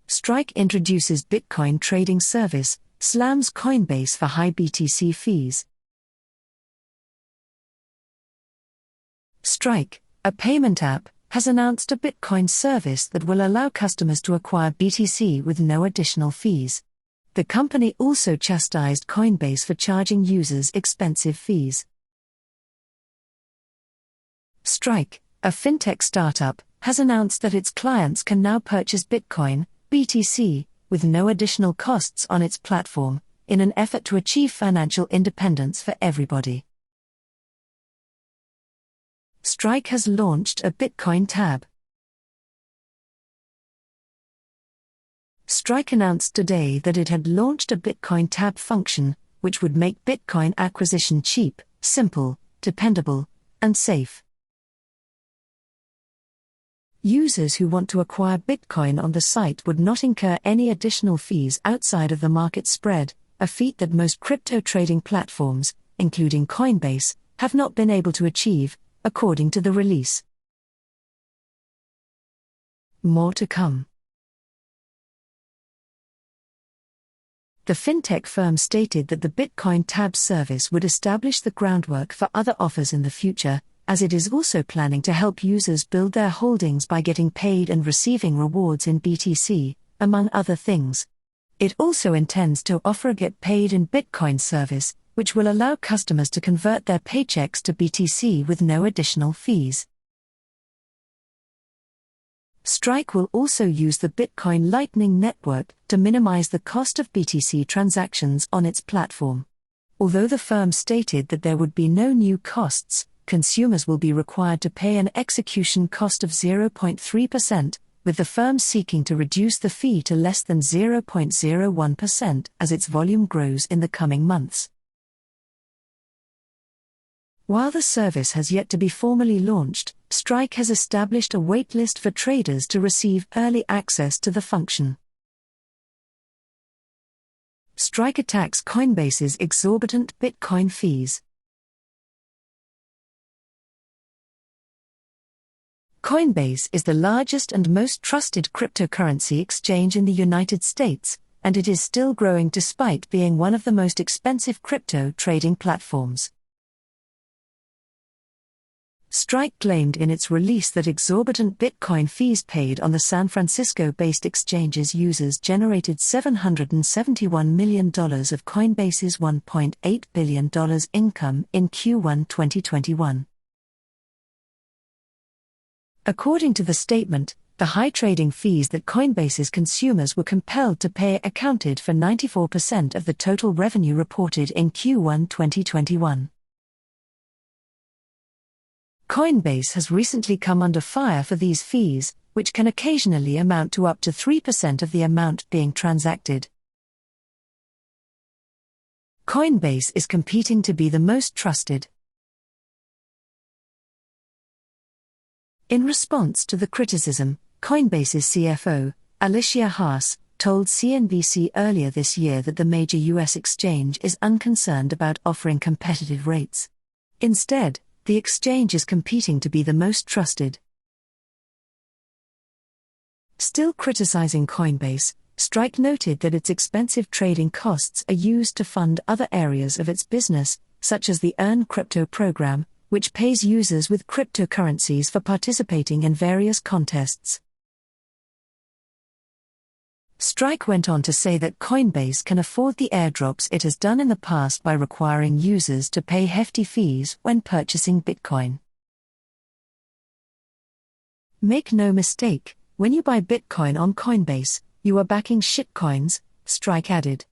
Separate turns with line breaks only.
Strike introduces Bitcoin trading service, slams Coinbase for high BTC fees. Strike, a payment app, has announced a Bitcoin service that will allow customers to acquire BTC with no additional fees. The company also chastised Coinbase for charging users expensive fees. Strike, a fintech startup, has announced that its clients can now purchase Bitcoin, BTC, with no additional costs on its platform, in an effort to achieve financial independence for everybody. Strike has launched a Bitcoin tab. Strike announced today that it had launched a Bitcoin tab function, which would make Bitcoin acquisition cheap, simple, dependable, and safe. Users who want to acquire Bitcoin on the site would not incur any additional fees outside of the market spread, a feat that most crypto trading platforms, including Coinbase, have not been able to achieve, according to the release. More to come. The fintech firm stated that the Bitcoin tab service would establish the groundwork for other offers in the future, as it is also planning to help users build their holdings by getting paid and receiving rewards in BTC, among other things. It also intends to offer a Get Paid in Bitcoin service, which will allow customers to convert their paychecks to BTC with no additional fees. Strike will also use the Bitcoin Lightning Network to minimize the cost of BTC transactions on its platform. Although the firm stated that there would be no new costs, consumers will be required to pay an execution cost of 0.3%, with the firm seeking to reduce the fee to less than 0.01% as its volume grows in the coming months. While the service has yet to be formally launched, Strike has established a waitlist for traders to receive early access to the function. Strike attacks Coinbase's exorbitant Bitcoin fees. Coinbase is the largest and most trusted cryptocurrency exchange in the United States, and it is still growing despite being one of the most expensive crypto trading platforms. Strike claimed in its release that exorbitant Bitcoin fees paid on the San Francisco-based exchange's users generated $771 million of Coinbase's $1.8 billion income in Q1 2021. According to the statement, the high trading fees that Coinbase's consumers were compelled to pay accounted for 94% of the total revenue reported in Q1 2021. Coinbase has recently come under fire for these fees, which can occasionally amount to up to 3% of the amount being transacted. Coinbase is competing to be the most trusted. In response to the criticism, Coinbase's CFO, Alicia Haas, told CNBC earlier this year that the major U.S. exchange is unconcerned about offering competitive rates. Instead, the exchange is competing to be the most trusted. Still criticizing Coinbase, Strike noted that its expensive trading costs are used to fund other areas of its business, such as the Earn Crypto program, which pays users with cryptocurrencies for participating in various contests. Strike went on to say that Coinbase can afford the airdrops it has done in the past by requiring users to pay hefty fees when purchasing Bitcoin. Make no mistake, when you buy Bitcoin on Coinbase, you are backing shitcoins, Strike added.